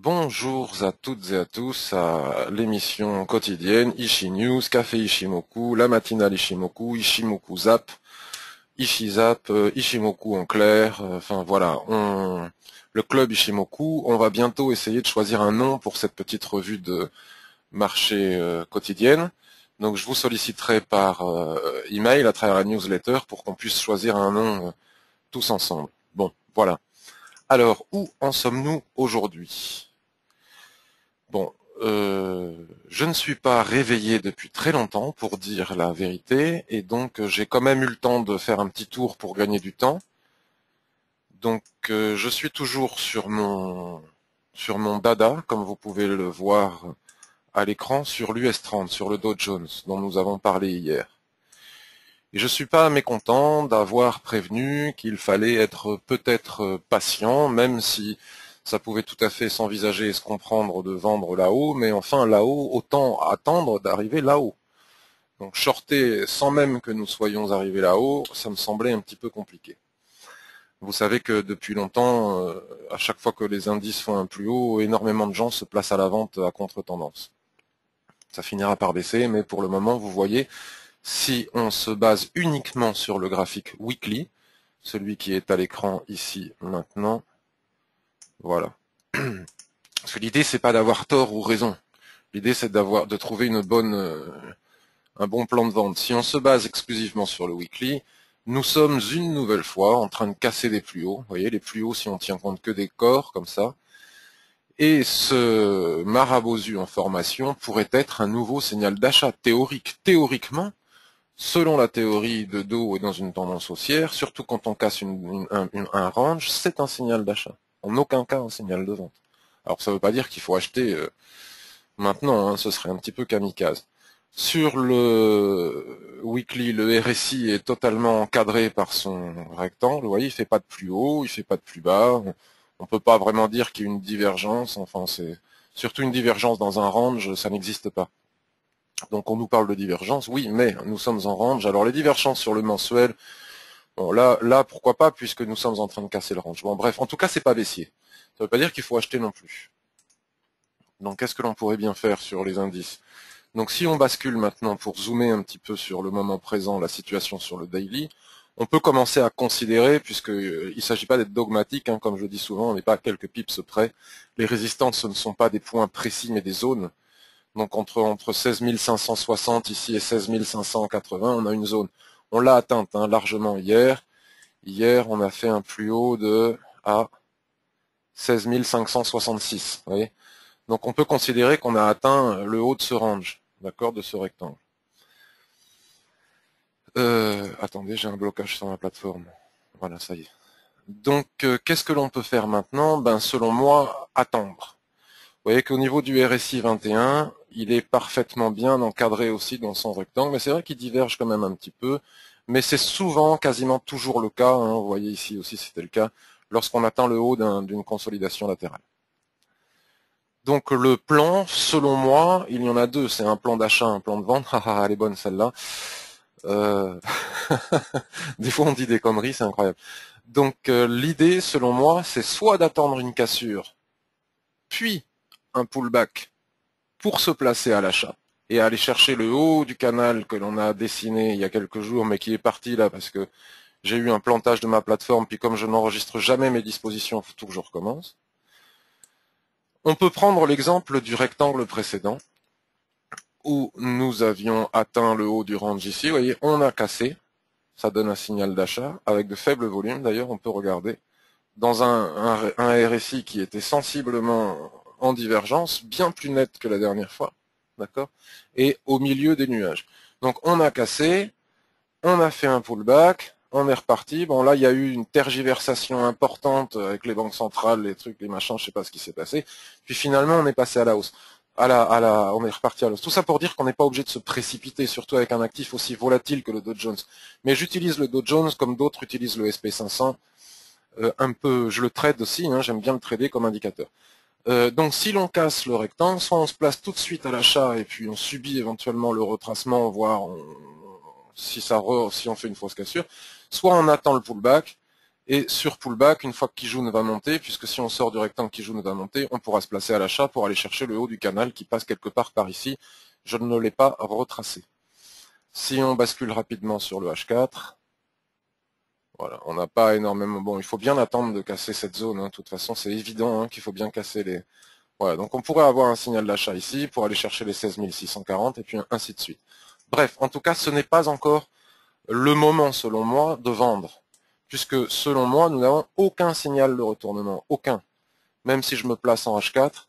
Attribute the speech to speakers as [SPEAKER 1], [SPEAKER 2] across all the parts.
[SPEAKER 1] Bonjour à toutes et à tous à l'émission quotidienne Ishi News, Café Ishimoku, la matinale Ishimoku, Ishimoku Zap, Ishizap, Ishimoku en clair, enfin voilà, le club Ishimoku, on va bientôt essayer de choisir un nom pour cette petite revue de marché quotidienne. Donc je vous solliciterai par email à travers la newsletter pour qu'on puisse choisir un nom tous ensemble. Bon, voilà. Alors, où en sommes-nous aujourd'hui? Bon, je ne suis pas réveillé depuis très longtemps pour dire la vérité, et donc j'ai quand même eu le temps de faire un petit tour pour gagner du temps. Donc je suis toujours sur mon dada, comme vous pouvez le voir à l'écran, sur l'US30, sur le Dow Jones, dont nous avons parlé hier. Et je suis pas mécontent d'avoir prévenu qu'il fallait être peut-être patient, même si ça pouvait tout à fait s'envisager et se comprendre de vendre là-haut, mais enfin là-haut, autant attendre d'arriver là-haut. Donc shorter sans même que nous soyons arrivés là-haut, ça me semblait un petit peu compliqué. Vous savez que depuis longtemps, à chaque fois que les indices font un plus haut, énormément de gens se placent à la vente à contre-tendance. Ça finira par baisser, mais pour le moment, vous voyez, si on se base uniquement sur le graphique weekly, celui qui est à l'écran ici maintenant, voilà. Parce que l'idée c'est pas d'avoir tort ou raison. L'idée c'est de trouver un bon plan de vente. Si on se base exclusivement sur le weekly, nous sommes une nouvelle fois en train de casser des plus hauts. Vous voyez, les plus hauts si on tient compte que des corps comme ça. Et ce marabout en formation pourrait être un nouveau signal d'achat théorique. Théoriquement, selon la théorie de Dow et dans une tendance haussière, surtout quand on casse un range, c'est un signal d'achat. En aucun cas un signal de vente. Alors ça ne veut pas dire qu'il faut acheter maintenant, hein, ce serait un petit peu kamikaze. Sur le weekly, le RSI est totalement encadré par son rectangle. Vous voyez, il fait pas de plus haut, il fait pas de plus bas. On peut pas vraiment dire qu'il y a une divergence. Enfin, c'est surtout une divergence dans un range, ça n'existe pas. Donc on nous parle de divergence, oui, mais nous sommes en range. Alors les divergences sur le mensuel, bon là pourquoi pas puisque nous sommes en train de casser le range. Bon bref, en tout cas c'est pas baissier. Ça veut pas dire qu'il faut acheter non plus. Donc qu'est-ce que l'on pourrait bien faire sur les indices? Donc si on bascule maintenant pour zoomer un petit peu sur le moment présent, la situation sur le daily, on peut commencer à considérer, puisqu'il ne s'agit pas d'être dogmatique, hein, comme je dis souvent, on n'est pas à quelques pips près. Les résistances, ce ne sont pas des points précis, mais des zones. Donc entre 16 560 ici et 16 580, on a une zone. On l'a atteinte largement hier. Hier, on a fait un plus haut de à 16 566. Vous voyez, donc on peut considérer qu'on a atteint le haut de ce range, d'accord, de ce rectangle. Attendez, j'ai un blocage sur ma plateforme. Voilà, ça y est. Donc, qu'est-ce que l'on peut faire maintenant? Ben, selon moi, attendre. Vous voyez qu'au niveau du RSI 21, il est parfaitement bien encadré aussi dans son rectangle, mais c'est vrai qu'il diverge quand même un petit peu. Mais c'est souvent, quasiment toujours le cas, hein, vous voyez ici aussi c'était le cas, lorsqu'on atteint le haut d'une consolidation latérale. Donc le plan, selon moi, il y en a deux, c'est un plan d'achat, un plan de vente. Ah, elle est bonne celle-là. Euh... Des fois on dit des conneries, c'est incroyable. Donc l'idée, selon moi, c'est soit d'attendre une cassure, puis un pullback pour se placer à l'achat et aller chercher le haut du canal que l'on a dessiné il y a quelques jours, mais qui est parti là parce que j'ai eu un plantage de ma plateforme, puis comme je n'enregistre jamais mes dispositions, il faut tout que je recommence. On peut prendre l'exemple du rectangle précédent, où nous avions atteint le haut du range ici. Vous voyez, on a cassé, ça donne un signal d'achat, avec de faibles volumes d'ailleurs, on peut regarder, dans un RSI qui était sensiblement en divergence, bien plus net que la dernière fois, d'accord, et au milieu des nuages. Donc on a cassé, on a fait un pullback, on est reparti. Bon là, il y a eu une tergiversation importante avec les banques centrales, les trucs, les machins, je sais pas ce qui s'est passé. Puis finalement, on est passé à la hausse. On est reparti à la hausse. Tout ça pour dire qu'on n'est pas obligé de se précipiter, surtout avec un actif aussi volatile que le Dow Jones. Mais j'utilise le Dow Jones comme d'autres utilisent le SP500. Un peu, je le trade aussi, hein, j'aime bien le trader comme indicateur. Donc si l'on casse le rectangle, soit on se place tout de suite à l'achat et puis on subit éventuellement le retracement, voire si on fait une fausse cassure, soit on attend le pullback Et sur pullback, une fois que Kijun va monter, puisque si on sort du rectangle Kijun va monter, on pourra se placer à l'achat pour aller chercher le haut du canal qui passe quelque part par ici. Je ne l'ai pas retracé. Si on bascule rapidement sur le H4, voilà, on n'a pas énormément... Bon, il faut bien attendre de casser cette zone, hein. De toute façon, c'est évident, hein, qu'il faut bien casser les... Voilà, donc on pourrait avoir un signal d'achat ici pour aller chercher les 16 640 et puis ainsi de suite. Bref, en tout cas, ce n'est pas encore le moment, selon moi, de vendre. Puisque, selon moi, nous n'avons aucun signal de retournement. Aucun. Même si je me place en H4,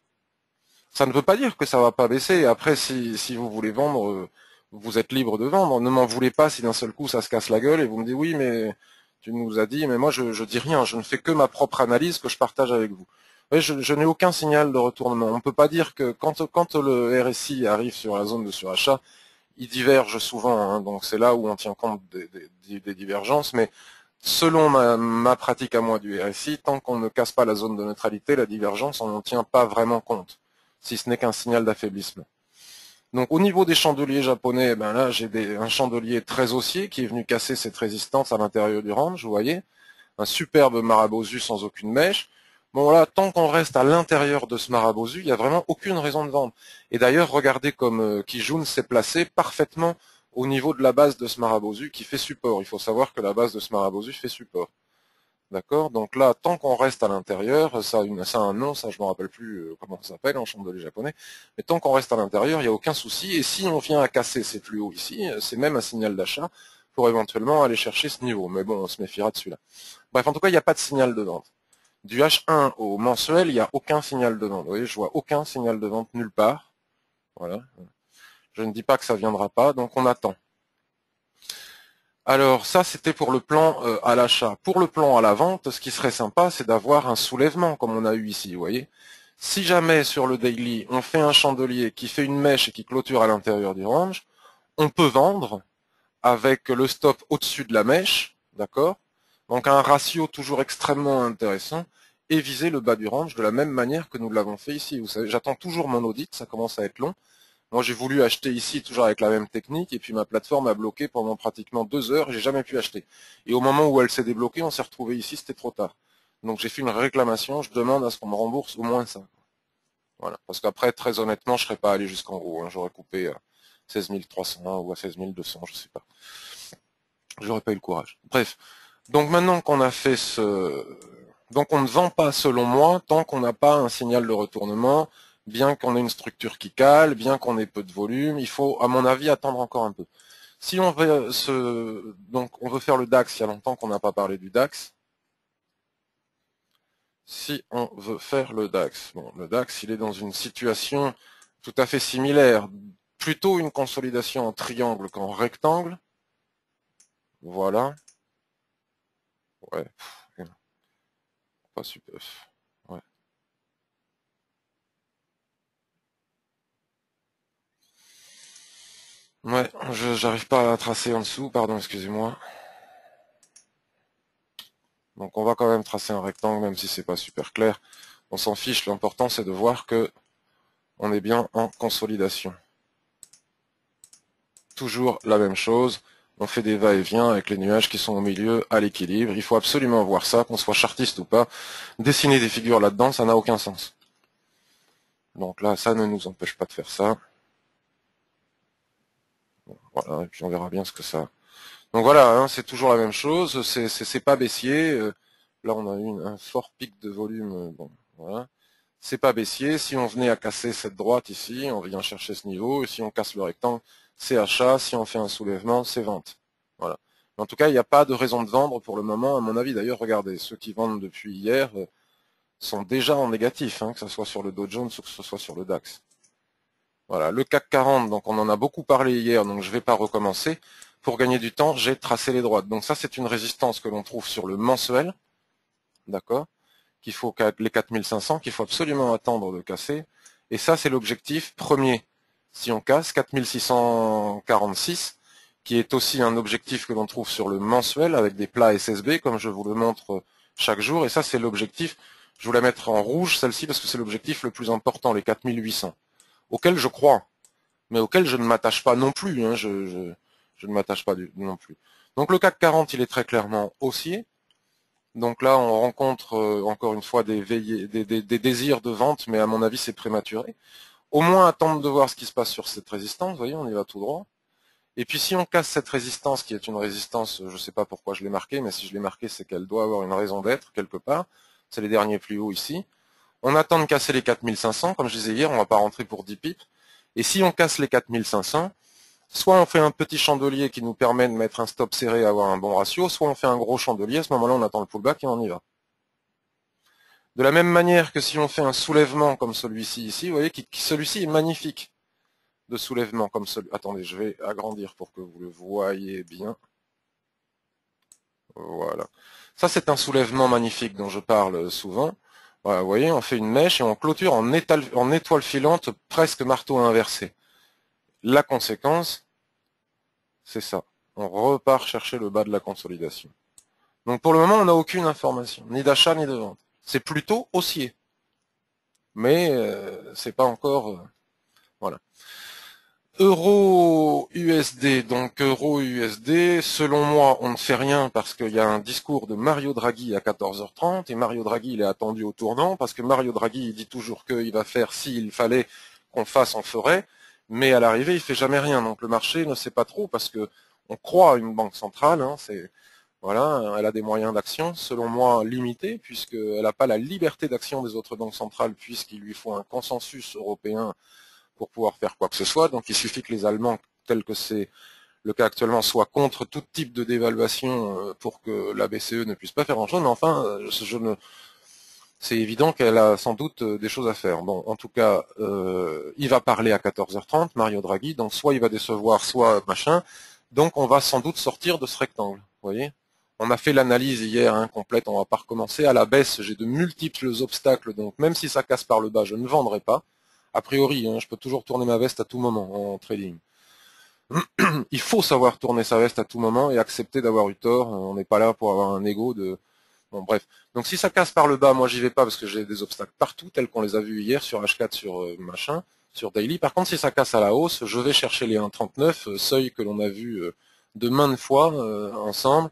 [SPEAKER 1] ça ne veut pas dire que ça va pas baisser. Après, si vous voulez vendre, vous êtes libre de vendre. Ne m'en voulez pas si d'un seul coup ça se casse la gueule et vous me dites oui, mais tu nous as dit, mais moi je dis rien, je ne fais que ma propre analyse que je partage avec vous. Oui, je n'ai aucun signal de retournement. On ne peut pas dire que quand le RSI arrive sur la zone de surachat, il diverge souvent, hein, donc c'est là où on tient compte des divergences, mais selon ma pratique à moi du RSI, tant qu'on ne casse pas la zone de neutralité, la divergence, on n'en tient pas vraiment compte, si ce n'est qu'un signal d'affaiblissement. Donc au niveau des chandeliers japonais, ben là j'ai un chandelier très haussier qui est venu casser cette résistance à l'intérieur du range, vous voyez, un superbe marabosu sans aucune mèche. Bon là, tant qu'on reste à l'intérieur de ce marabosu, il n'y a vraiment aucune raison de vendre. Et d'ailleurs, regardez comme Kijun s'est placé parfaitement au niveau de la base de ce marabosu qui fait support. Il faut savoir que la base de ce marabosu fait support. D'accord? Donc là, tant qu'on reste à l'intérieur, ça a un nom, ça je ne me rappelle plus comment ça s'appelle en chandelier japonais, mais tant qu'on reste à l'intérieur, il n'y a aucun souci. Et si on vient à casser ces plus hauts ici, c'est même un signal d'achat pour éventuellement aller chercher ce niveau. Mais bon, on se méfiera de celui-là. Bref, en tout cas, il n'y a pas de signal de vente. Du H1 au mensuel, il n'y a aucun signal de vente. Vous voyez, je vois aucun signal de vente nulle part. Voilà. Je ne dis pas que ça ne viendra pas, donc on attend. Alors ça, c'était pour le plan à l'achat. Pour le plan à la vente, ce qui serait sympa, c'est d'avoir un soulèvement, comme on a eu ici, vous voyez. Si jamais sur le daily, on fait un chandelier qui fait une mèche et qui clôture à l'intérieur du range, on peut vendre avec le stop au-dessus de la mèche, d'accord? Donc un ratio toujours extrêmement intéressant, et viser le bas du range de la même manière que nous l'avons fait ici. Vous savez, j'attends toujours mon audit, ça commence à être long. Moi, j'ai voulu acheter ici, toujours avec la même technique, et puis ma plateforme a bloqué pendant pratiquement 2 heures, et j'ai jamais pu acheter. Et au moment où elle s'est débloquée, on s'est retrouvé ici, c'était trop tard. Donc j'ai fait une réclamation, je demande à ce qu'on me rembourse au moins ça. Voilà. Parce qu'après, très honnêtement, je serais pas allé jusqu'en haut, hein. J'aurais coupé à 16 300 ou à 16 200, je sais pas. J'aurais pas eu le courage. Bref. Donc maintenant qu'on a fait donc on ne vend pas, selon moi, tant qu'on n'a pas un signal de retournement, bien qu'on ait une structure qui cale, bien qu'on ait peu de volume, il faut, à mon avis, attendre encore un peu. Si on veut donc on veut faire le DAX, il y a longtemps qu'on n'a pas parlé du DAX. Si on veut faire le DAX, bon, le DAX, il est dans une situation tout à fait similaire, plutôt une consolidation en triangle qu'en rectangle. Voilà. Ouais. Pas super. Ouais. Ouais, j'arrive pas à tracer en dessous, pardon, excusez-moi. Donc on va quand même tracer un rectangle, même si c'est pas super clair. On s'en fiche, l'important c'est de voir que on est bien en consolidation. Toujours la même chose, on fait des va-et-vient avec les nuages qui sont au milieu à l'équilibre. Il faut absolument voir ça, qu'on soit chartiste ou pas. Dessiner des figures là-dedans, ça n'a aucun sens. Donc là, ça ne nous empêche pas de faire ça. Bon, voilà, et puis on verra bien ce que ça... Donc voilà, hein, c'est toujours la même chose, c'est pas baissier. Là, on a eu un fort pic de volume. Bon, voilà. C'est pas baissier. Si on venait à casser cette droite ici, on vient chercher ce niveau. Et si on casse le rectangle, c'est achat. Si on fait un soulèvement, c'est vente. Voilà. En tout cas, il n'y a pas de raison de vendre pour le moment, à mon avis. D'ailleurs, regardez, ceux qui vendent depuis hier sont déjà en négatif, hein, que ce soit sur le Dow Jones ou que ce soit sur le DAX. Voilà, le CAC 40, donc on en a beaucoup parlé hier, donc je ne vais pas recommencer. Pour gagner du temps, j'ai tracé les droites. Donc ça, c'est une résistance que l'on trouve sur le mensuel, d'accord, qu'il faut les 4500, qu'il faut absolument attendre de casser. Et ça, c'est l'objectif premier. Si on casse 4646, qui est aussi un objectif que l'on trouve sur le mensuel avec des plats SSB, comme je vous le montre chaque jour. Et ça, c'est l'objectif. Je vous la mettre en rouge, celle-ci, parce que c'est l'objectif le plus important, les 4800, auquel je crois, mais auquel je ne m'attache pas non plus. Hein, je ne m'attache pas non plus. Donc le CAC 40, il est très clairement haussier. Donc là, on rencontre encore une fois des désirs de vente, mais à mon avis, c'est prématuré. Au moins attendre de voir ce qui se passe sur cette résistance. Vous voyez, on y va tout droit. Et puis si on casse cette résistance, qui est une résistance, je ne sais pas pourquoi je l'ai marquée, mais si je l'ai marquée, c'est qu'elle doit avoir une raison d'être quelque part. C'est les derniers plus hauts ici. On attend de casser les 4500, comme je disais hier, on ne va pas rentrer pour 10 pips. Et si on casse les 4500, soit on fait un petit chandelier qui nous permet de mettre un stop serré et avoir un bon ratio, soit on fait un gros chandelier, à ce moment-là on attend le pullback et on y va. De la même manière que si on fait un soulèvement comme celui-ci ici, vous voyez, celui-ci est magnifique de soulèvement comme celui. Attendez, je vais agrandir pour que vous le voyez bien. Voilà. Ça, c'est un soulèvement magnifique dont je parle souvent. Voilà, vous voyez, on fait une mèche et on clôture en étoile filante presque marteau inversé. La conséquence, c'est ça. On repart chercher le bas de la consolidation. Donc pour le moment, on n'a aucune information, ni d'achat ni de vente. C'est plutôt haussier. Mais c'est pas encore... voilà. Euro-USD, donc Euro-USD, selon moi, on ne fait rien parce qu'il y a un discours de Mario Draghi à 14h30 et Mario Draghi, il est attendu au tournant parce que Mario Draghi, il dit toujours qu'il va faire s'il fallait qu'on fasse, on ferait, mais à l'arrivée, il fait jamais rien. Donc le marché ne sait pas trop parce que on croit à une banque centrale, hein, voilà, elle a des moyens d'action, selon moi limités, puisqu'elle n'a pas la liberté d'action des autres banques centrales, puisqu'il lui faut un consensus européen pour pouvoir faire quoi que ce soit. Donc il suffit que les Allemands, tel que c'est le cas actuellement, soient contre tout type de dévaluation pour que la BCE ne puisse pas faire grand-chose. Mais enfin, c'est évident qu'elle a sans doute des choses à faire. Bon, en tout cas, il va parler à 14h30, Mario Draghi, donc soit il va décevoir, soit machin. Donc on va sans doute sortir de ce rectangle, vous voyez. On a fait l'analyse hier complète, on va pas recommencer. À la baisse, j'ai de multiples obstacles, donc même si ça casse par le bas, je ne vendrai pas. A priori, je peux toujours tourner ma veste à tout moment en trading. Il faut savoir tourner sa veste à tout moment et accepter d'avoir eu tort. On n'est pas là pour avoir un ego de... Bon, bref. Donc si ça casse par le bas, moi j'y vais pas parce que j'ai des obstacles partout, tels qu'on les a vus hier sur H4, sur machin, sur Daily. Par contre, si ça casse à la hausse, je vais chercher les 1,39, seuil que l'on a vu de maintes fois ensemble,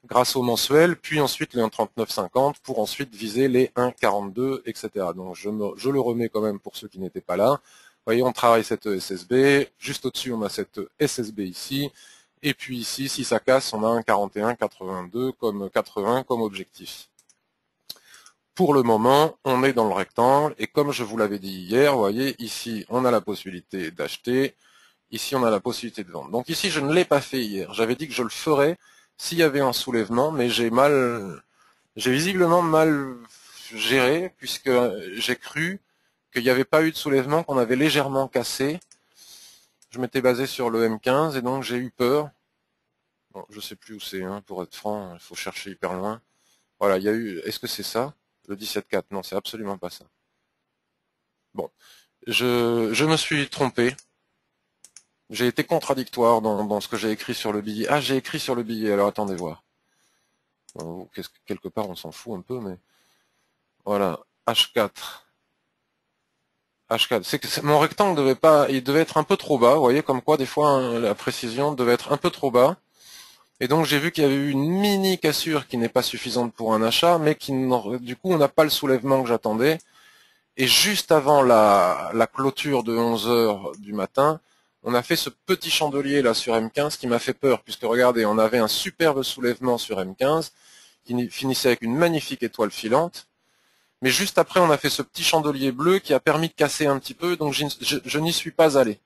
[SPEAKER 1] grâce au mensuel, puis ensuite les 1,39,50 pour ensuite viser les 1,42, etc. Donc je le remets quand même pour ceux qui n'étaient pas là. Vous voyez, on travaille cette SSB, juste au-dessus on a cette SSB ici, et puis ici, si ça casse, on a un 41,82 comme 80 comme objectif. Pour le moment, on est dans le rectangle, et comme je vous l'avais dit hier, vous voyez, ici on a la possibilité d'acheter, ici on a la possibilité de vendre. Donc ici je ne l'ai pas fait hier, j'avais dit que je le ferais s'il y avait un soulèvement, mais j'ai visiblement mal géré, puisque j'ai cru qu'il n'y avait pas eu de soulèvement, qu'on avait légèrement cassé. Je m'étais basé sur le M15 et donc j'ai eu peur. Bon, je sais plus où c'est, pour être franc, il faut chercher hyper loin. Voilà, il y a eu, est-ce que c'est ça? Le 17,4, non, c'est absolument pas ça. Bon, je me suis trompé. J'ai été contradictoire dans ce que j'ai écrit sur le billet. Ah, j'ai écrit sur le billet, alors attendez voir. Bon, quelque part, on s'en fout un peu, mais... Voilà, H4. H4. C'est que mon rectangle il devait être un peu trop bas. Vous voyez, comme quoi, des fois, la précision devait être un peu trop bas. Et donc, j'ai vu qu'il y avait eu une mini cassure qui n'est pas suffisante pour un achat, mais qui, du coup, on n'a pas le soulèvement que j'attendais. Et juste avant la clôture de 11 heures du matin, on a fait ce petit chandelier là sur M15 qui m'a fait peur, puisque regardez, on avait un superbe soulèvement sur M15 qui finissait avec une magnifique étoile filante. Mais juste après, on a fait ce petit chandelier bleu qui a permis de casser un petit peu, donc je n'y suis pas allé.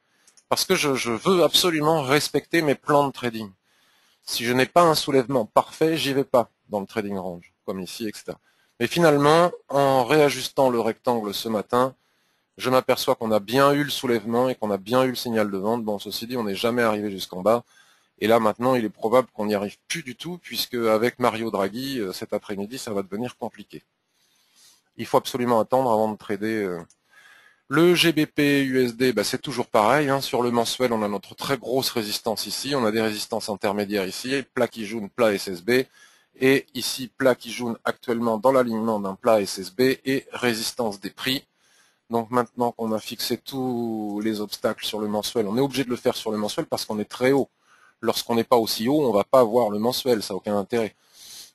[SPEAKER 1] Parce que je veux absolument respecter mes plans de trading. Si je n'ai pas un soulèvement parfait, j'y vais pas dans le trading range, comme ici, etc. Mais finalement, en réajustant le rectangle ce matin, je m'aperçois qu'on a bien eu le soulèvement et qu'on a bien eu le signal de vente. Bon, ceci dit, on n'est jamais arrivé jusqu'en bas. Et là, maintenant, il est probable qu'on n'y arrive plus du tout, puisque avec Mario Draghi, cet après-midi, ça va devenir compliqué. Il faut absolument attendre avant de trader. Le GBP USD, c'est toujours pareil. Sur le mensuel, on a notre très grosse résistance ici. On a des résistances intermédiaires ici. Plat qui jaune, plat SSB. Et ici, plat qui jaune actuellement dans l'alignement d'un plat SSB et résistance des prix. Donc maintenant qu'on a fixé tous les obstacles sur le mensuel, on est obligé de le faire sur le mensuel parce qu'on est très haut. Lorsqu'on n'est pas aussi haut, on ne va pas voir le mensuel, ça n'a aucun intérêt.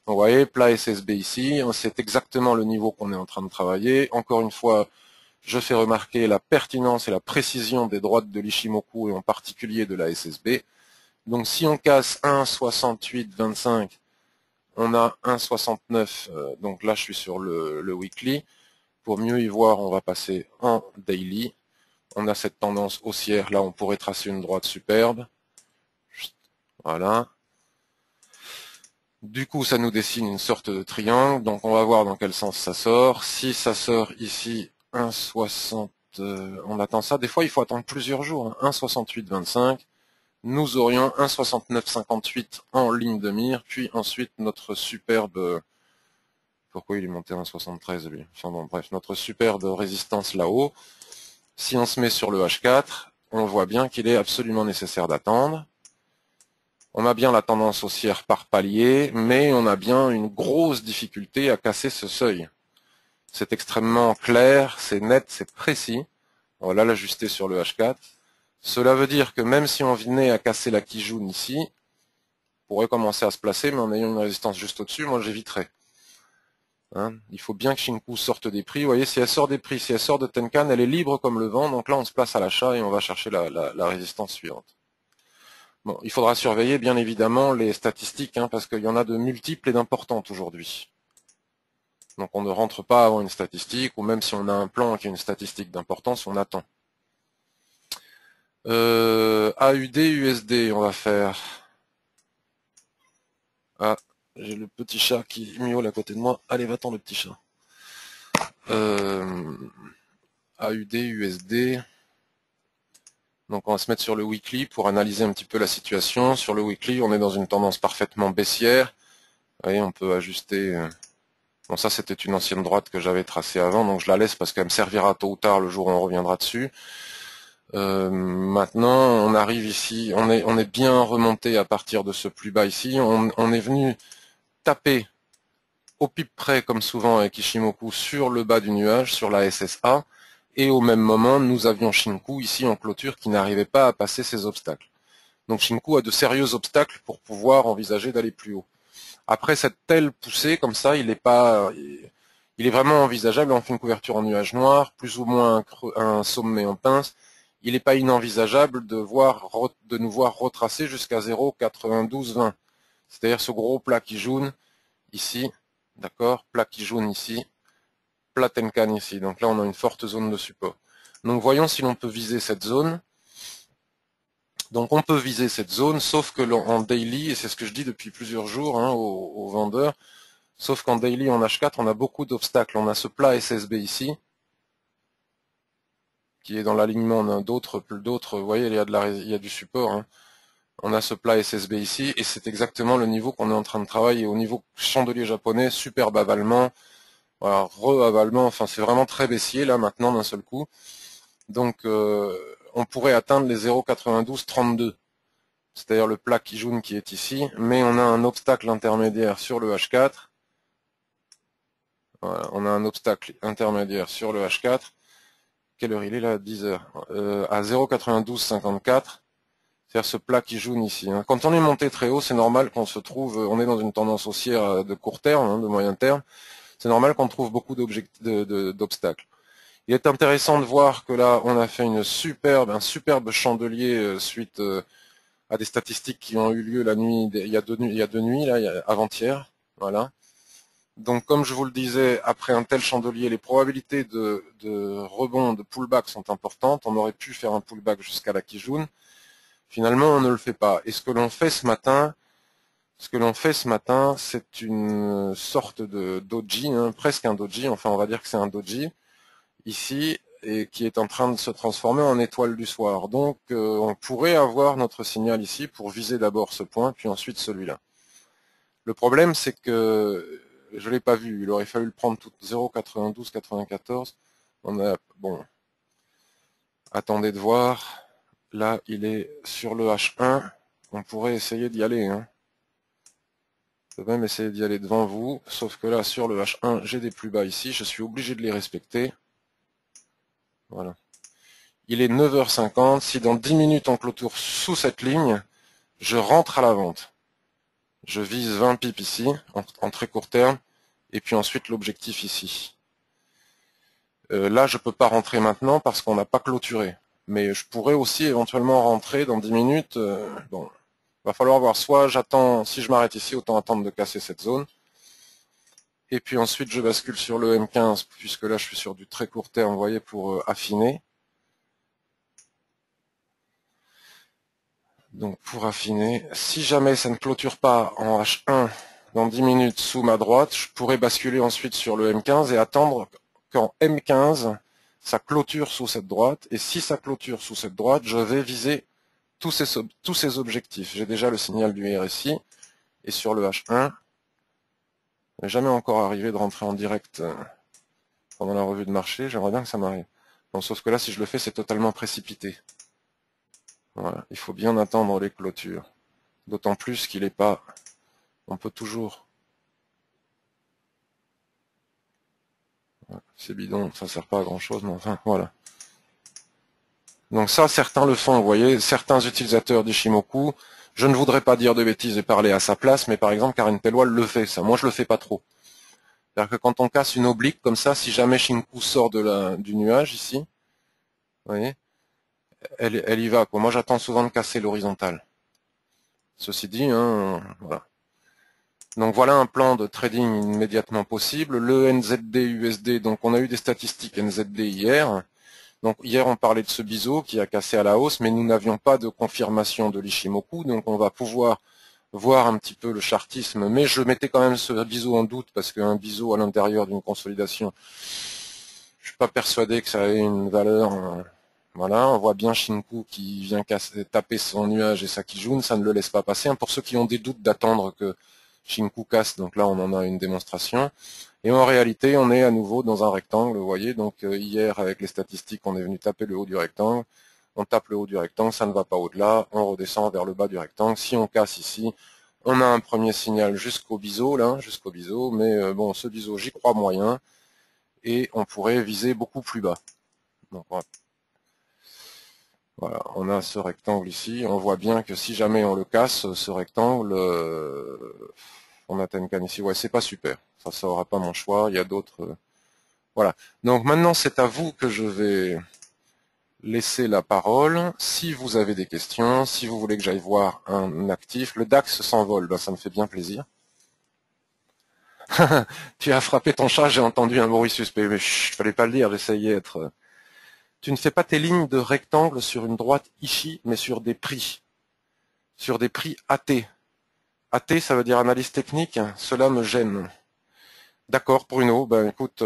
[SPEAKER 1] Vous voyez, plat SSB ici, c'est exactement le niveau qu'on est en train de travailler. Encore une fois, je fais remarquer la pertinence et la précision des droites de l'Ishimoku et en particulier de la SSB. Donc si on casse 1,6825, on a 1,69, donc là je suis sur le weekly. Pour mieux y voir, on va passer en daily. On a cette tendance haussière, là on pourrait tracer une droite superbe. Voilà. Du coup, ça nous dessine une sorte de triangle, donc on va voir dans quel sens ça sort. Si ça sort ici 1,60, on attend ça. Des fois, il faut attendre plusieurs jours. 1,6825. Nous aurions 1,6958 en ligne de mire, puis ensuite notre superbe... Pourquoi il est monté à 1,73 lui? Enfin bon, bref, notre superbe résistance là-haut. Si on se met sur le H4, on voit bien qu'il est absolument nécessaire d'attendre. On a bien la tendance haussière par palier, mais on a bien une grosse difficulté à casser ce seuil. C'est extrêmement clair, c'est net, c'est précis. On va là l'ajuster sur le H4. Cela veut dire que même si on venait à casser la Kijun ici, on pourrait commencer à se placer, mais en ayant une résistance juste au-dessus, moi j'éviterais. Hein, il faut bien que Shinku sorte des prix. Vous voyez, si elle sort des prix, si elle sort de Tenkan, elle est libre comme le vent. Donc là, on se place à l'achat et on va chercher la résistance suivante. Bon, il faudra surveiller bien évidemment les statistiques, hein, parce qu'il y en a de multiples et d'importantes aujourd'hui. Donc on ne rentre pas avant une statistique, ou même si on a un plan qui a une statistique d'importance, on attend. AUD, USD, on va faire... Ah, j'ai le petit chat qui miaule à côté de moi. Allez, va-t'en le petit chat. AUD, USD. Donc on va se mettre sur le weekly pour analyser un petit peu la situation. Sur le weekly, on est dans une tendance parfaitement baissière. Vous voyez, on peut ajuster... Bon, ça c'était une ancienne droite que j'avais tracée avant, donc je la laisse parce qu'elle me servira tôt ou tard le jour où on reviendra dessus. Maintenant, on arrive ici, on est bien remonté à partir de ce plus bas ici. On est venu taper au pipe près, comme souvent avec Ishimoku, sur le bas du nuage, sur la SSA. Et au même moment, nous avions Shinku ici en clôture qui n'arrivait pas à passer ces obstacles. Donc Shinku a de sérieux obstacles pour pouvoir envisager d'aller plus haut. Après cette telle poussée, comme ça, il est vraiment envisageable. On fait une couverture en nuage noir, plus ou moins un sommet en pince. Il n'est pas inenvisageable de nous voir retracer jusqu'à 0,9220. C'est-à-dire ce gros plat qui jaune ici, d'accord, plat qui jaune ici, plat Tenkan ici. Donc là, on a une forte zone de support. Donc voyons si l'on peut viser cette zone. Donc on peut viser cette zone, sauf que en daily, et c'est ce que je dis depuis plusieurs jours hein, aux vendeurs, sauf qu'en daily, en H4, on a beaucoup d'obstacles. On a ce plat SSB ici, qui est dans l'alignement d'autres, vous voyez, il y a du support. Hein. On a ce plat SSB ici, et c'est exactement le niveau qu'on est en train de travailler. Au niveau chandelier japonais, superbe avalement, voilà, re-avalement, enfin c'est vraiment très baissier là maintenant d'un seul coup. Donc on pourrait atteindre les 0,9232. C'est-à-dire le plat Kijun qui est ici, mais on a un obstacle intermédiaire sur le H4. Voilà, on a un obstacle intermédiaire sur le H4. Quelle heure il est là? 10 heures. À 0,9254. C'est-à-dire ce plat qui jaune ici. Hein. Quand on est monté très haut, c'est normal qu'on se trouve, on est dans une tendance haussière de court terme, hein, de moyen terme. C'est normal qu'on trouve beaucoup d'obstacles. Il est intéressant de voir que là, on a fait un superbe chandelier suite à des statistiques qui ont eu lieu la nuit, il y a deux nuits, là, avant-hier. Voilà. Donc, comme je vous le disais, après un tel chandelier, les probabilités de rebond, de pullback sont importantes. On aurait pu faire un pullback jusqu'à la Kijun. Finalement, on ne le fait pas. Et ce que l'on fait ce matin, c'est une sorte de doji, hein, presque un doji. Enfin, on va dire que c'est un doji ici, et qui est en train de se transformer en étoile du soir. Donc, on pourrait avoir notre signal ici pour viser d'abord ce point, puis ensuite celui-là. Le problème, c'est que je l'ai pas vu. Il aurait fallu le prendre tout 0,9294. Bon, attendez de voir. Là, il est sur le H1. On pourrait essayer d'y aller. Hein. Je peux même essayer d'y aller devant vous. Sauf que là, sur le H1, j'ai des plus bas ici. Je suis obligé de les respecter. Voilà. Il est 9h50. Si dans 10 minutes on clôture sous cette ligne, je rentre à la vente. Je vise 20 pips ici, en très court terme, et puis ensuite l'objectif ici. Là, je peux pas rentrer maintenant parce qu'on n'a pas clôturé. Mais je pourrais aussi éventuellement rentrer dans 10 minutes. Bon, va falloir voir. Soit j'attends, si je m'arrête ici, autant attendre de casser cette zone. Et puis ensuite, je bascule sur le M15, puisque là, je suis sur du très court terme, vous voyez, pour affiner. Donc, pour affiner, si jamais ça ne clôture pas en H1 dans 10 minutes sous ma droite, je pourrais basculer ensuite sur le M15 et attendre qu'en M15, ça clôture sous cette droite. Et si ça clôture sous cette droite, je vais viser tous ces objectifs. J'ai déjà le signal du RSI. Et sur le H1, il n'est jamais encore arrivé de rentrer en direct pendant la revue de marché. J'aimerais bien que ça m'arrive. Bon, sauf que là, si je le fais, c'est totalement précipité. Voilà. Il faut bien attendre les clôtures. D'autant plus qu'il n'est pas... On peut toujours... C'est bidon, ça sert pas à grand chose, mais enfin, voilà. Donc ça, certains le font, vous voyez, certains utilisateurs d'Ishimoku, je ne voudrais pas dire de bêtises et parler à sa place, mais par exemple, Karen Pelwal le fait, ça. Moi, je le fais pas trop. C'est-à-dire que quand on casse une oblique comme ça, si jamais Shinku sort du nuage ici, vous voyez, elle y va, quoi. Moi, j'attends souvent de casser l'horizontale. Ceci dit, hein, voilà. Donc voilà un plan de trading immédiatement possible. Le NZD-USD, donc on a eu des statistiques NZD hier. Donc hier on parlait de ce biseau qui a cassé à la hausse, mais nous n'avions pas de confirmation de l'Ishimoku, donc on va pouvoir voir un petit peu le chartisme, mais je mettais quand même ce biseau en doute, parce qu'un biseau à l'intérieur d'une consolidation, je suis pas persuadé que ça ait une valeur. Voilà, on voit bien Shinku qui vient taper son nuage et Sakijun, ça ne le laisse pas passer. Pour ceux qui ont des doutes d'attendre que Shinku casse, donc là on en a une démonstration. Et en réalité, on est à nouveau dans un rectangle, vous voyez. Donc hier, avec les statistiques, on est venu taper le haut du rectangle. On tape le haut du rectangle, ça ne va pas au-delà. On redescend vers le bas du rectangle. Si on casse ici, on a un premier signal jusqu'au biseau, là, jusqu'au biseau. Mais bon, ce biseau, j'y crois moyen. Et on pourrait viser beaucoup plus bas. Donc voilà, on a ce rectangle ici. On voit bien que si jamais on le casse, ce rectangle, on a Tenkan ici. Ouais, c'est pas super. Ça aura pas mon choix. Il y a d'autres... Voilà. Donc maintenant, c'est à vous que je vais laisser la parole. Si vous avez des questions, si vous voulez que j'aille voir un actif, le DAX s'envole, ben, ça me fait bien plaisir. Tu as frappé ton chat, j'ai entendu un bruit suspect. Mais chut, fallait pas le dire, j'essayais d'être... Tu ne fais pas tes lignes de rectangle sur une droite Ishi, mais sur des prix. Sur des prix AT. AT, ça veut dire analyse technique. Cela me gêne. D'accord, Bruno. Ben écoute...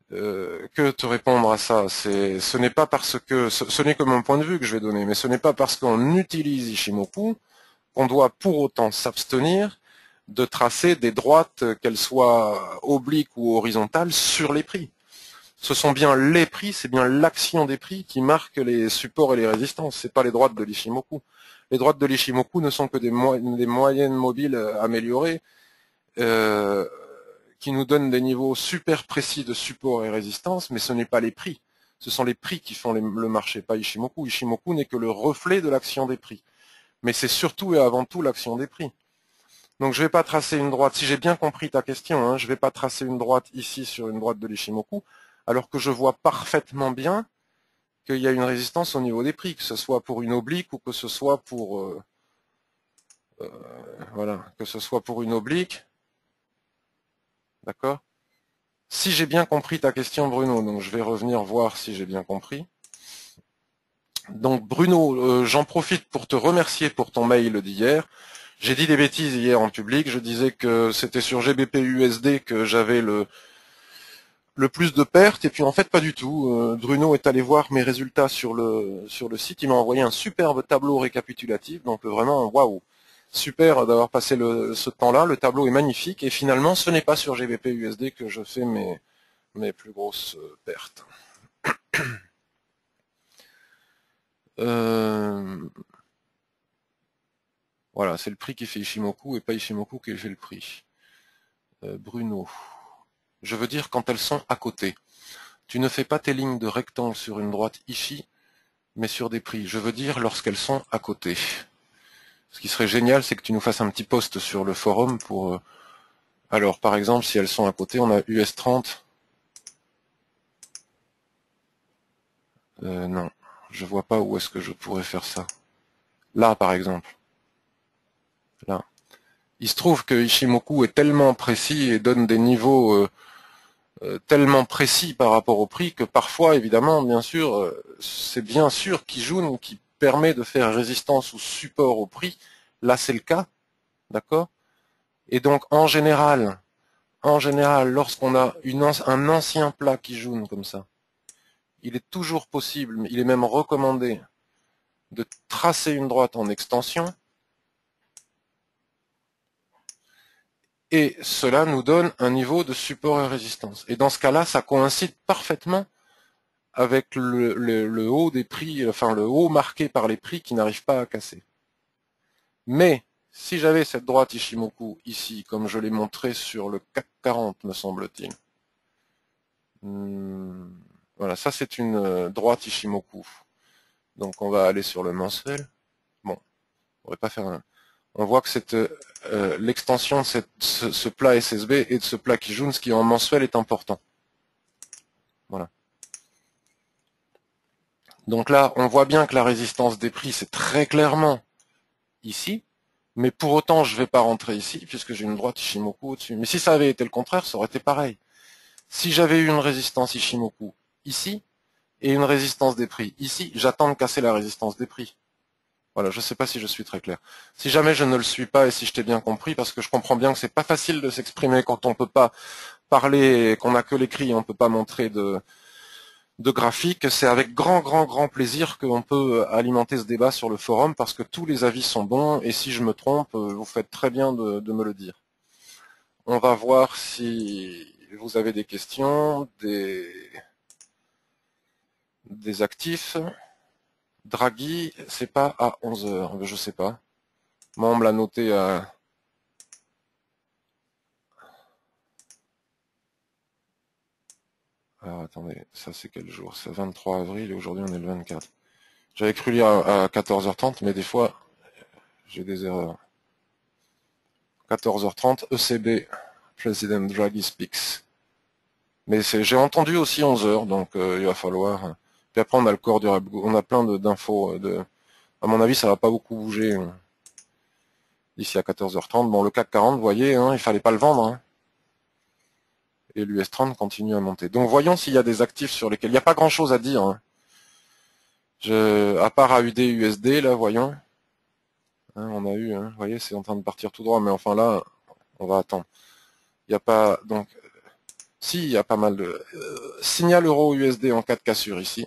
[SPEAKER 1] que te répondre à ça? Ce n'est pas parce que, ce n'est que mon point de vue que je vais donner, mais ce n'est pas parce qu'on utilise Ishimoku qu'on doit pour autant s'abstenir de tracer des droites, qu'elles soient obliques ou horizontales, sur les prix. Ce sont bien les prix, c'est bien l'action des prix qui marque les supports et les résistances, c'est pas les droites de l'Ishimoku. Les droites de l'Ishimoku ne sont que des moyennes mobiles améliorées, qui nous donnent des niveaux super précis de support et résistance, mais ce n'est pas les prix. Ce sont les prix qui font le marché, pas Ishimoku. Ishimoku n'est que le reflet de l'action des prix. Mais c'est surtout et avant tout l'action des prix. Donc je ne vais pas tracer une droite, si j'ai bien compris ta question, hein, je ne vais pas tracer une droite ici sur une droite de l'Ishimoku, alors que je vois parfaitement bien qu'il y a une résistance au niveau des prix, que ce soit pour une oblique ou que ce soit pour... voilà, que ce soit pour une oblique. D'accord? Si j'ai bien compris ta question, Bruno, donc je vais revenir voir si j'ai bien compris. Donc Bruno, j'en profite pour te remercier pour ton mail d'hier. J'ai dit des bêtises hier en public, je disais que c'était sur GBP-USD que j'avais le plus de pertes, et puis en fait pas du tout. Bruno est allé voir mes résultats sur le site, il m'a envoyé un superbe tableau récapitulatif, donc vraiment waouh, super d'avoir passé ce temps-là, le tableau est magnifique, et finalement ce n'est pas sur GBP-USD que je fais mes plus grosses pertes. Voilà, c'est le prix qui fait Ishimoku et pas Ishimoku qui fait le prix. Bruno, je veux dire quand elles sont à côté. Tu ne fais pas tes lignes de rectangle sur une droite Ishi, mais sur des prix. Je veux dire lorsqu'elles sont à côté. Ce qui serait génial, c'est que tu nous fasses un petit post sur le forum pour... alors, par exemple, si elles sont à côté, on a US30. Non, je vois pas où est-ce que je pourrais faire ça. Là, par exemple. Là. Il se trouve que Ishimoku est tellement précis et donne des niveaux tellement précis par rapport au prix que parfois, évidemment, bien sûr, c'est bien sûr Kijun qui permet de faire résistance ou support au prix. Là, c'est le cas, d'accord? Et donc, en général, lorsqu'on a un ancien plat Kijun comme ça, il est toujours possible, il est même recommandé de tracer une droite en extension. Et cela nous donne un niveau de support et résistance. Et dans ce cas-là, ça coïncide parfaitement avec le haut des prix, enfin le haut marqué par les prix qui n'arrivent pas à casser. Mais si j'avais cette droite Ishimoku ici, comme je l'ai montré sur le CAC 40, me semble-t-il. Voilà, ça c'est une droite Ishimoku. Donc on va aller sur le mensuel. Bon, on va pas faire un... On voit que c'est l'extension de ce plat SSB et de ce plat Kijun, ce qui en mensuel est important. Voilà. Donc là, on voit bien que la résistance des prix, c'est très clairement ici. Mais pour autant, je ne vais pas rentrer ici, puisque j'ai une droite Ishimoku au-dessus. Mais si ça avait été le contraire, ça aurait été pareil. Si j'avais eu une résistance Ishimoku ici, et une résistance des prix ici, j'attends de casser la résistance des prix. Voilà, je ne sais pas si je suis très clair. Si jamais je ne le suis pas et si je t'ai bien compris, parce que je comprends bien que c'est pas facile de s'exprimer quand on peut pas parler, qu'on n'a que l'écrit, on peut pas montrer de graphiques, c'est avec grand plaisir qu'on peut alimenter ce débat sur le forum parce que tous les avis sont bons et si je me trompe, vous faites très bien de me le dire. On va voir si vous avez des questions, des actifs. Draghi, c'est pas à 11 h, je sais pas. Moi, on me l'a noté à... Alors, attendez, ça c'est quel jour? C'est 23 avril et aujourd'hui on est le 24. J'avais cru lire à 14h30, mais des fois, j'ai des erreurs. 14h30, ECB, President Draghi speaks. Mais j'ai entendu aussi 11 h, donc il va falloir... Puis après, on a le corps du Rabgo, on a plein d'infos. À mon avis, ça va pas beaucoup bouger d'ici à 14h30. Bon, le CAC 40, vous voyez, hein, il fallait pas le vendre. Hein. Et l'US 30 continue à monter. Donc voyons s'il y a des actifs sur lesquels... Il n'y a pas grand-chose à dire. Hein. À part AUD, USD, là, voyons. Hein, on a eu, hein, vous voyez, c'est en train de partir tout droit, mais enfin là, on va attendre. Il n'y a pas... Donc, si, il y a pas mal de... signal euro USD en 4 cassures ici.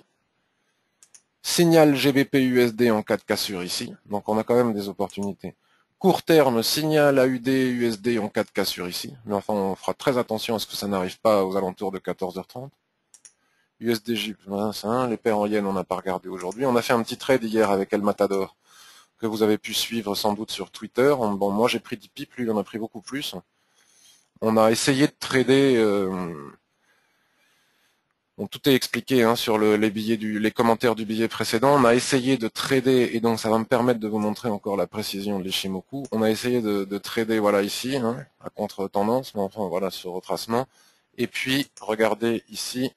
[SPEAKER 1] Signal GBP USD en 4 cassures ici. Donc on a quand même des opportunités. Court terme, signal AUD USD en 4 cassures ici. Mais enfin, on fera très attention à ce que ça n'arrive pas aux alentours de 14h30. USDJ, les paires en yens, on n'a pas regardé aujourd'hui. On a fait un petit trade hier avec El Matador, que vous avez pu suivre sans doute sur Twitter. Bon, moi j'ai pris 10 pips, lui il en a pris beaucoup plus. On a essayé de trader... Bon, tout est expliqué hein, sur les commentaires du billet précédent. On a essayé de trader, et donc ça va me permettre de vous montrer encore la précision de l'Ishimoku. On a essayé de trader voilà ici, hein, à contre-tendance, mais enfin voilà ce retracement. Et puis, regardez ici.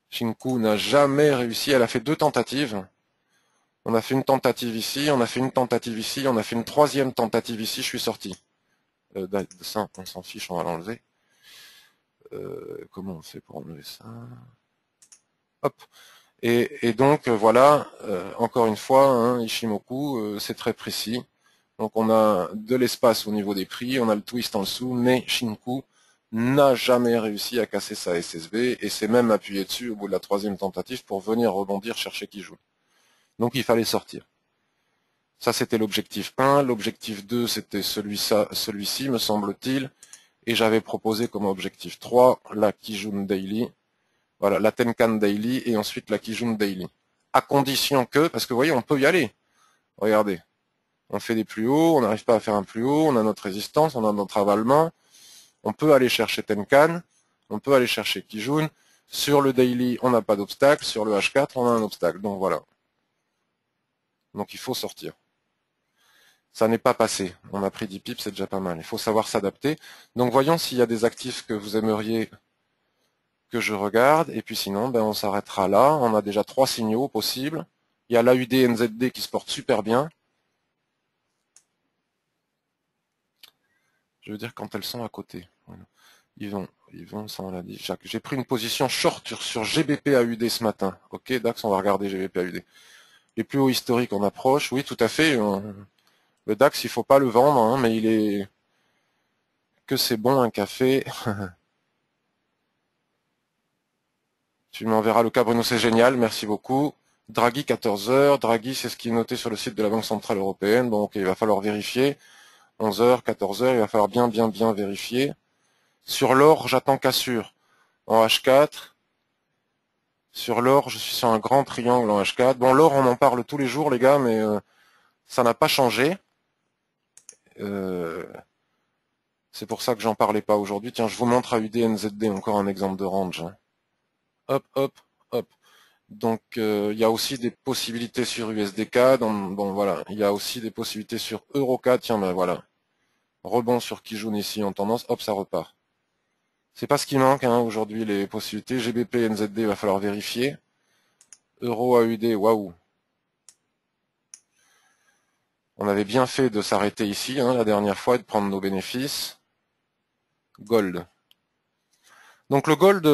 [SPEAKER 1] Shinku n'a jamais réussi, elle a fait 2 tentatives. On a fait une tentative ici, on a fait une tentative ici, on a fait une 3e tentative ici, je suis sorti. Ça, on s'en fiche, on va l'enlever. Comment on fait pour enlever ça? Hop. Et donc, voilà, encore une fois, hein, Ishimoku, c'est très précis. Donc on a de l'espace au niveau des prix, on a le twist en dessous, mais Shinku n'a jamais réussi à casser sa SSB et s'est même appuyé dessus au bout de la 3e tentative pour venir rebondir chercher qui joue. Donc il fallait sortir. Ça c'était l'objectif 1, l'objectif 2 c'était celui-ci me semble-t-il, et j'avais proposé comme objectif 3 la Kijun Daily, voilà, la Tenkan Daily et ensuite la Kijun Daily. À condition que, parce que vous voyez on peut y aller, regardez, on fait des plus hauts, on n'arrive pas à faire un plus haut, on a notre résistance, on a notre avalement, on peut aller chercher Tenkan, on peut aller chercher Kijun, Sur le daily, on n'a pas d'obstacle. Sur le H4, on a un obstacle. Donc voilà. Donc il faut sortir. Ça n'est pas passé. On a pris 10 pips, c'est déjà pas mal. Il faut savoir s'adapter. Donc voyons s'il y a des actifs que vous aimeriez que je regarde. Et puis sinon, ben, on s'arrêtera là. On a déjà 3 signaux possibles. Il y a l'AUD NZD qui se porte super bien. Je veux dire quand elles sont à côté. Voilà. Ils vont, ça on l'a dit. J'ai pris une position short sur GBP AUD ce matin. Ok, DAX, on va regarder GBP AUD. Les plus hauts historiques, on approche. Oui, tout à fait. Le DAX, il faut pas le vendre, hein, mais il est que c'est bon un café. Tu m'enverras le cas, Bruno, c'est génial, merci beaucoup. Draghi 14 heures. Draghi, c'est ce qui est noté sur le site de la Banque Centrale Européenne. Donc il va falloir vérifier. 11 heures, 14 heures, il va falloir bien vérifier. Sur l'or, j'attends cassure en H4. Sur l'or, je suis sur un grand triangle en H4. Bon, l'or, on en parle tous les jours, les gars, mais ça n'a pas changé. C'est pour ça que j'en parlais pas aujourd'hui. Tiens, je vous montre AUD NZD, encore un exemple de range. Hop, hop, hop. Donc, il y a aussi des possibilités sur USDK. Bon, voilà. Il y a aussi des possibilités sur EuroCAD. Tiens, ben voilà. Rebond sur Kijun ici en tendance. Hop, ça repart. C'est pas ce qui manque hein, aujourd'hui, les possibilités. GBP, NZD, il va falloir vérifier. Euro, AUD, waouh. On avait bien fait de s'arrêter ici hein, la dernière fois et de prendre nos bénéfices. Gold. Donc le gold,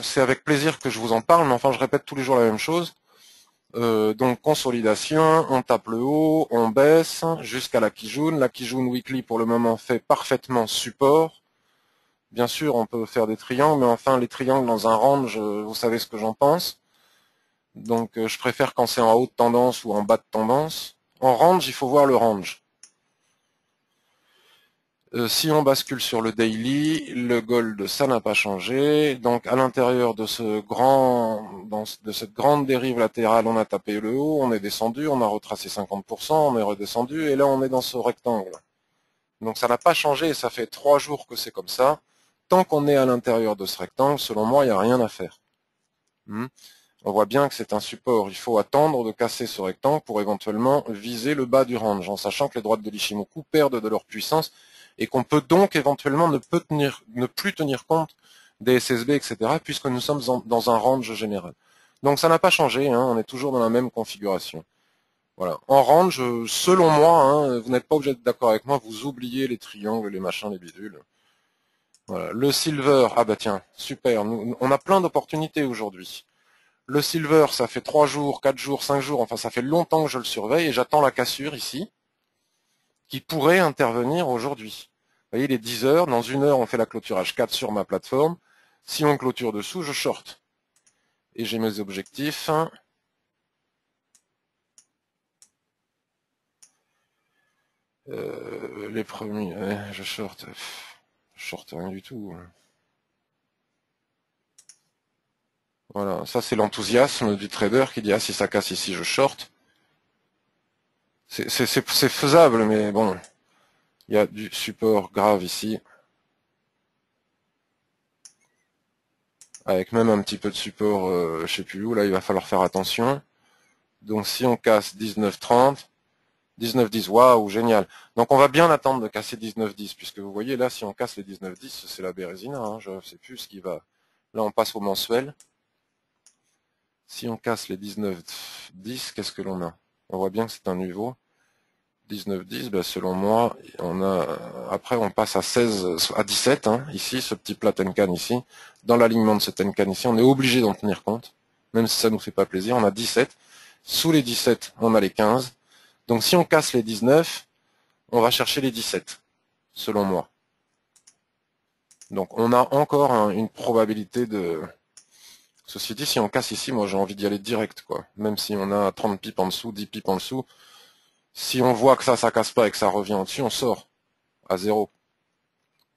[SPEAKER 1] c'est avec plaisir que je vous en parle, mais enfin je répète tous les jours la même chose. Donc consolidation, on tape le haut, on baisse jusqu'à la Kijun. La Kijun Weekly pour le moment fait parfaitement support. Bien sûr, on peut faire des triangles, mais enfin les triangles dans un range, vous savez ce que j'en pense. Donc je préfère quand c'est en haute tendance ou en bas de tendance. En range, il faut voir le range. Si on bascule sur le daily, le gold, ça n'a pas changé. Donc à l'intérieur de de cette grande dérive latérale, on a tapé le haut, on est descendu, on a retracé 50%, on est redescendu, et là on est dans ce rectangle. Donc ça n'a pas changé, et ça fait 3 jours que c'est comme ça. Tant qu'on est à l'intérieur de ce rectangle, selon moi, il n'y a rien à faire. On voit bien que c'est un support. Il faut attendre de casser ce rectangle pour éventuellement viser le bas du range, en sachant que les droites de l'Ichimoku perdent de leur puissance et qu'on peut donc éventuellement ne plus tenir compte des SSB, etc., puisque nous sommes dans un range général. Donc ça n'a pas changé, hein, on est toujours dans la même configuration. Voilà. En range, selon moi, hein, vous n'êtes pas obligé d'être d'accord avec moi, vous oubliez les triangles, les machins, les bidules. Voilà. Le silver, ah bah tiens, super, on a plein d'opportunités aujourd'hui. Le silver, ça fait 3 jours, 4 jours, 5 jours, enfin ça fait longtemps que je le surveille et j'attends la cassure ici, qui pourrait intervenir aujourd'hui. Vous voyez, il est 10 heures, dans 1 heure on fait la clôture H4 sur ma plateforme. Si on clôture dessous, je short. Et j'ai mes objectifs. Les premiers, ouais, je short rien du tout. Voilà, ça c'est l'enthousiasme du trader qui dit ah si ça casse ici je short. C'est faisable, mais bon, il y a du support grave ici. Avec même un petit peu de support, je sais plus où, là il va falloir faire attention. Donc si on casse 19,30, 19,10, waouh, génial. Donc on va bien attendre de casser 19,10, puisque vous voyez là, si on casse les 19,10, c'est la bérésina, hein, je ne sais plus ce qui va. Là on passe au mensuel. Si on casse les 19,10, qu'est-ce que l'on a? On voit bien que c'est un niveau. 19,10, ben selon moi, on a. Après on passe à 16, à 17, hein, ici, ce petit plat Tenkan ici. Dans l'alignement de ce Tenkan ici, on est obligé d'en tenir compte, même si ça nous fait pas plaisir. On a 17. Sous les 17, on a les 15. Donc si on casse les 19, on va chercher les 17, selon moi. Donc on a encore une probabilité de. Ceci dit, si on casse ici, moi j'ai envie d'y aller direct, quoi. Même si on a 30 pips en dessous, 10 pips en dessous. Si on voit que ça casse pas et que ça revient au-dessus, on sort à 0.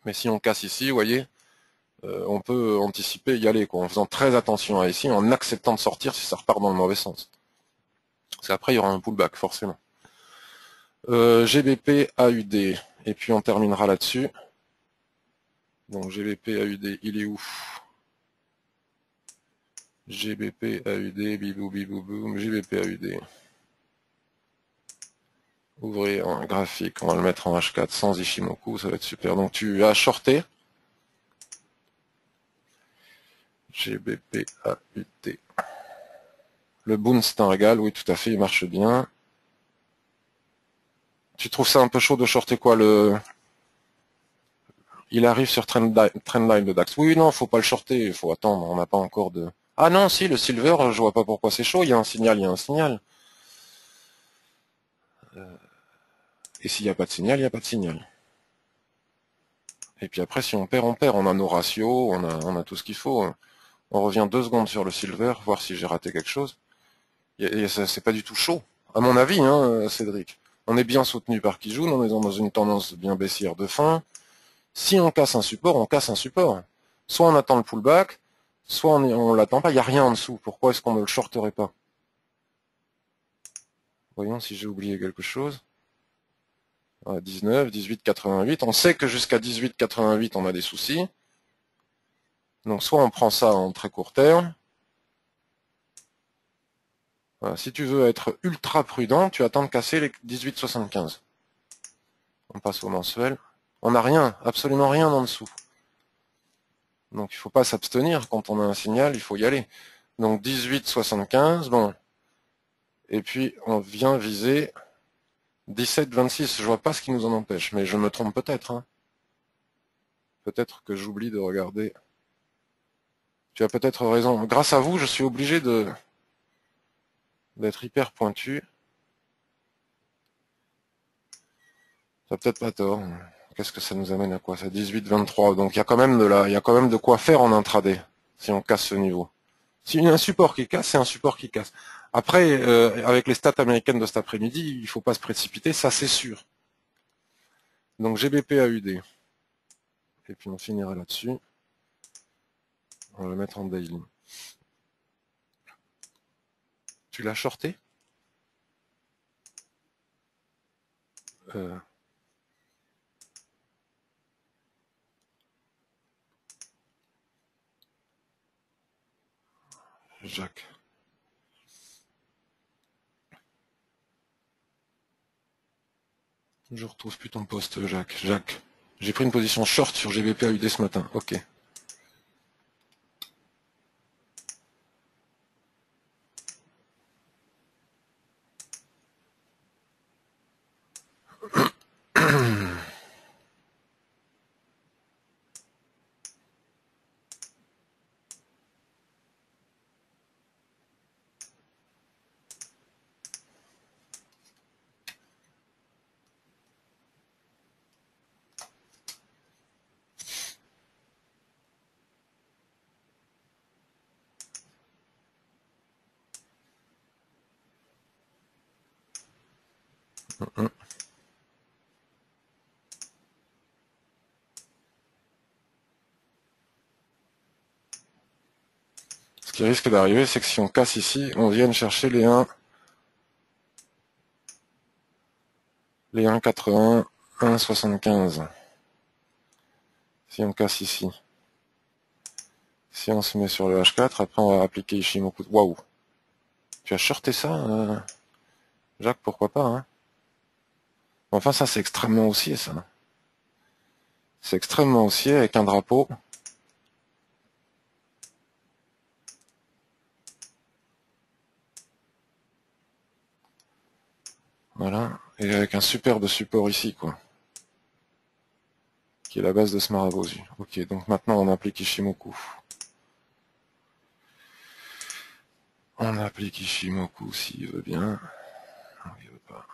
[SPEAKER 1] Mais si on casse ici, vous voyez, on peut anticiper y aller, quoi, en faisant très attention à ici, en acceptant de sortir si ça repart dans le mauvais sens. Parce qu'après, il y aura un pullback, forcément. GBP, AUD, et puis on terminera là-dessus. Donc GBP, AUD, il est où? GBP AUD, bibou bibou boum, GBP AUD. Ouvrir un graphique, on va le mettre en H4 sans Ishimoku, ça va être super. Donc tu as shorté GBP AUD. Le boom c'est un régal, oui tout à fait, il marche bien. Tu trouves ça un peu chaud de shorter quoi le... Il arrive sur trendline de DAX. Oui, non, faut pas le shorter, il faut attendre, on n'a pas encore de... Ah non, si, le silver, je vois pas pourquoi c'est chaud, il y a un signal, il y a un signal. Et s'il n'y a pas de signal, il n'y a pas de signal. Et puis après, si on perd, on perd. On a nos ratios, on a tout ce qu'il faut. On revient 2 secondes sur le silver, voir si j'ai raté quelque chose. Et c'est pas du tout chaud, à mon avis, hein, Cédric. On est bien soutenu par Kijun, on est dans une tendance bien baissière de fin. Si on casse un support, on casse un support. Soit on attend le pullback, soit on l'attend pas. Il n'y a rien en dessous. Pourquoi est-ce qu'on ne le shorterait pas? Voyons si j'ai oublié quelque chose. 19, 18,88. On sait que jusqu'à 18,88, on a des soucis. Donc soit on prend ça en très court terme. Voilà. Si tu veux être ultra prudent, tu attends de casser les 18,75. On passe au mensuel. On n'a rien, absolument rien en dessous. Donc il ne faut pas s'abstenir. Quand on a un signal, il faut y aller. Donc 18,75, bon. Et puis on vient viser 17,26. Je vois pas ce qui nous en empêche, mais je me trompe peut-être. Hein. Peut-être que j'oublie de regarder. Tu as peut-être raison. Grâce à vous, je suis obligé d'être hyper pointu. T'as peut-être pas tort. Qu'est-ce que ça nous amène à quoi? Ça 18-23. Donc il y a quand même de quoi faire en intraday si on casse ce niveau. Si y a un support qui casse, c'est un support qui casse. Après, avec les stats américaines de cet après-midi, il faut pas se précipiter, ça c'est sûr. Donc GBP AUD. Et puis on finira là-dessus. On va le mettre en daily. Tu l'as shorté? Jacques. Je retrouve plus ton poste, Jacques. Jacques. J'ai pris une position short sur GBP AUD ce matin. Ok. Ce qui risque d'arriver, c'est que si on casse ici, on vienne chercher les 1,80, 1,75. Si on casse ici. Si on se met sur le H4, après on va appliquer Ishimoku. Waouh. Tu as shorté ça, Jacques, pourquoi pas, hein? Enfin, ça, c'est extrêmement haussier, ça. C'est extrêmement haussier avec un drapeau. Voilà. Et avec un superbe support ici, quoi. Qui est la base de ce marabosu. Ok, donc maintenant on applique Ishimoku. On applique Ishimoku s'il veut bien. Non, il veut pas.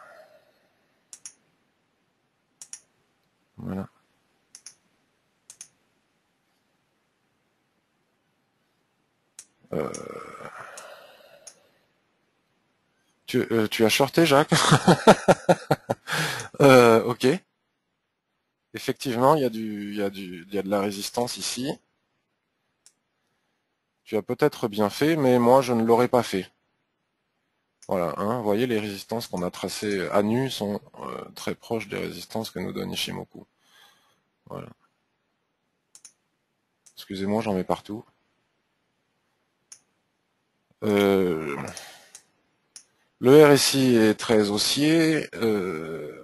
[SPEAKER 1] Voilà. Tu as shorté, Jacques? Ok. Effectivement, il y a de la résistance ici. Tu as peut-être bien fait, mais moi je ne l'aurais pas fait. Voilà, hein, vous voyez, les résistances qu'on a tracées à nu sont très proches des résistances que nous donne Ishimoku. Voilà. Excusez-moi, j'en mets partout. Le RSI est très haussier,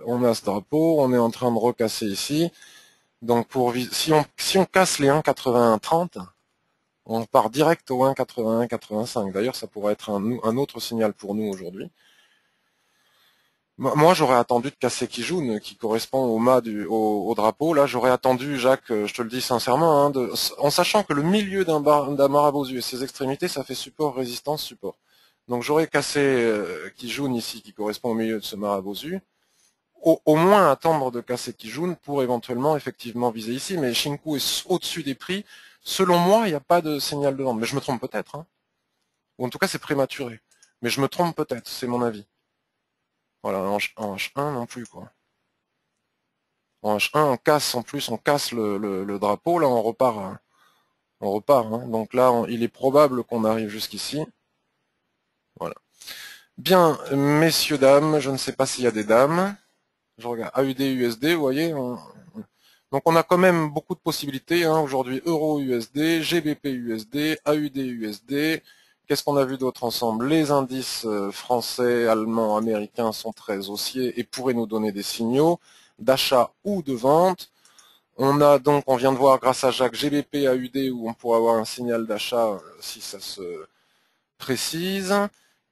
[SPEAKER 1] on a ce drapeau, on est en train de recasser ici. Donc si on casse les 1,8130, on part direct au 1,8185. D'ailleurs, ça pourrait être un autre signal pour nous aujourd'hui. Moi, j'aurais attendu de casser Kijun, qui correspond au mât au drapeau. Là, j'aurais attendu, Jacques, je te le dis sincèrement, hein, en sachant que le milieu d'un marabout et ses extrémités, ça fait support, résistance, support. Donc j'aurais cassé Kijun ici, qui correspond au milieu de ce marabout. Au moins attendre de casser Kijun pour éventuellement effectivement viser ici. Mais Shinku est au-dessus des prix. Selon moi, il n'y a pas de signal de vente. Mais je me trompe peut-être. Hein. Ou en tout cas, c'est prématuré. Mais je me trompe peut-être, c'est mon avis. Voilà, en H1 non plus, quoi. En H1, on casse en plus, on casse le drapeau, là on repart. On repart. Hein. Donc là, il est probable qu'on arrive jusqu'ici. Voilà. Bien, messieurs, dames, je ne sais pas s'il y a des dames. Je regarde AUD, USD, vous voyez. Donc on a quand même beaucoup de possibilités. Hein. Aujourd'hui, Euro USD, GBP USD, AUD USD. Qu'est-ce qu'on a vu d'autre ensemble? Les indices français, allemands, américains sont très haussiers et pourraient nous donner des signaux d'achat ou de vente. On a donc, on vient de voir grâce à Jacques, GBP AUD où on pourrait avoir un signal d'achat si ça se précise.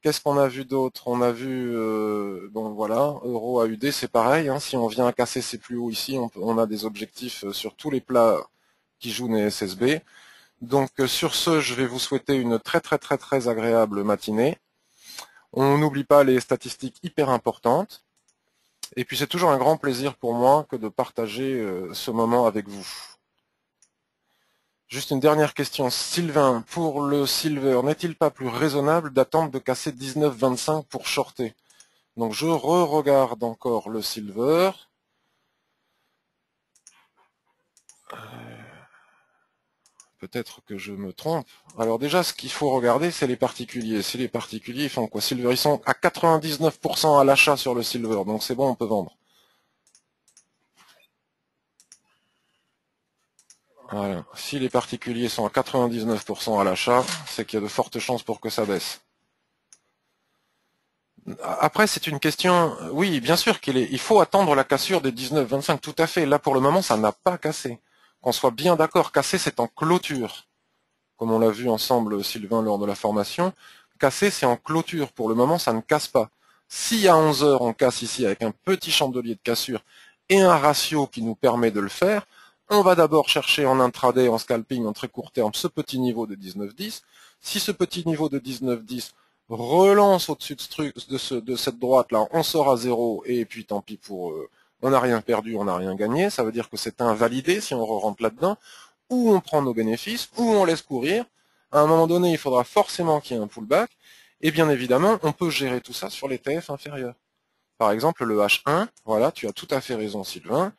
[SPEAKER 1] Qu'est-ce qu'on a vu d'autre? On a vu, bon voilà, Euro AUD, c'est pareil. Hein, si on vient à casser ces plus hauts ici, on a des objectifs sur tous les plats qui jouent les SSB. Donc sur ce, je vais vous souhaiter une très très très très agréable matinée. On n'oublie pas les statistiques hyper importantes. Et puis c'est toujours un grand plaisir pour moi que de partager ce moment avec vous. Juste une dernière question. Sylvain, pour le silver, n'est-il pas plus raisonnable d'attendre de casser 19,25 pour shorter? Donc je re-regarde encore le silver. Peut-être que je me trompe. Alors déjà, ce qu'il faut regarder, c'est les particuliers. Si les particuliers ils font quoi? Silver, ils sont à 99% à l'achat sur le silver, donc c'est bon, on peut vendre. Voilà. Si les particuliers sont à 99% à l'achat, c'est qu'il y a de fortes chances pour que ça baisse. Après, c'est une question, oui, bien sûr il faut attendre la cassure des 19,25, tout à fait. Là, pour le moment, ça n'a pas cassé. Qu'on soit bien d'accord, casser, c'est en clôture. Comme on l'a vu ensemble, Sylvain, lors de la formation. Casser, c'est en clôture. Pour le moment, ça ne casse pas. Si à 11 heures, on casse ici avec un petit chandelier de cassure et un ratio qui nous permet de le faire, on va d'abord chercher en intraday, en scalping, en très court terme, ce petit niveau de 19,10. Si ce petit niveau de 19,10 relance au-dessus de cette droite-là, on sort à zéro, et puis tant pis pour on n'a rien perdu, on n'a rien gagné, ça veut dire que c'est invalidé si on rentre là-dedans, ou on prend nos bénéfices, ou on laisse courir. À un moment donné, il faudra forcément qu'il y ait un pullback, et bien évidemment, on peut gérer tout ça sur les TF inférieurs. Par exemple, le H1, voilà, tu as tout à fait raison Sylvain,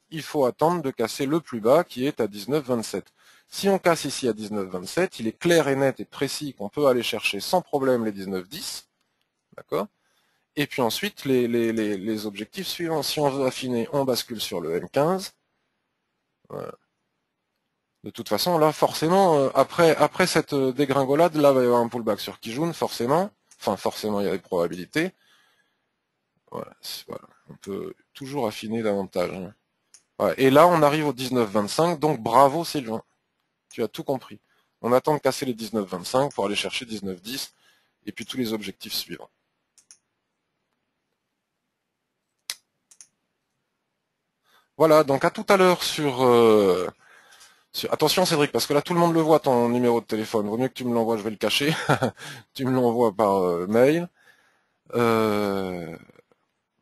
[SPEAKER 1] il faut attendre de casser le plus bas qui est à 19,27. Si on casse ici à 19,27, il est clair et net et précis qu'on peut aller chercher sans problème les 19,10, d'accord? Et puis ensuite, les objectifs suivants. Si on veut affiner, on bascule sur le M15. Voilà. De toute façon, là, forcément, après cette dégringolade, là, il va y avoir un pullback sur Kijun, forcément. Enfin, forcément, il y a des probabilités. Voilà, voilà. On peut toujours affiner davantage. Hein. Voilà. Et là, on arrive au 19,25, donc bravo Sylvain. Tu as tout compris. On attend de casser les 19,25 pour aller chercher 19,10 et puis tous les objectifs suivants. Voilà, donc à tout à l'heure Attention Cédric, parce que là tout le monde le voit ton numéro de téléphone. Vaut mieux que tu me l'envoies, je vais le cacher. Tu me l'envoies par mail.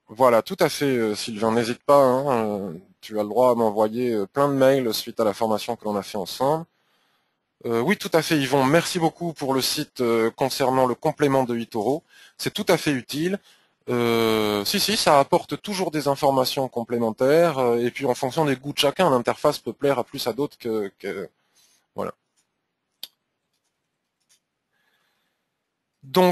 [SPEAKER 1] Voilà, tout à fait Sylvain, n'hésite pas. Hein, tu as le droit à m'envoyer plein de mails suite à la formation que l'on a fait ensemble. Oui, tout à fait, Yvon. Merci beaucoup pour le site concernant le complément de 8 euros. C'est tout à fait utile. Si, ça apporte toujours des informations complémentaires. Et puis, en fonction des goûts de chacun, l'interface peut plaire à plus à d'autres que... Voilà. Donc,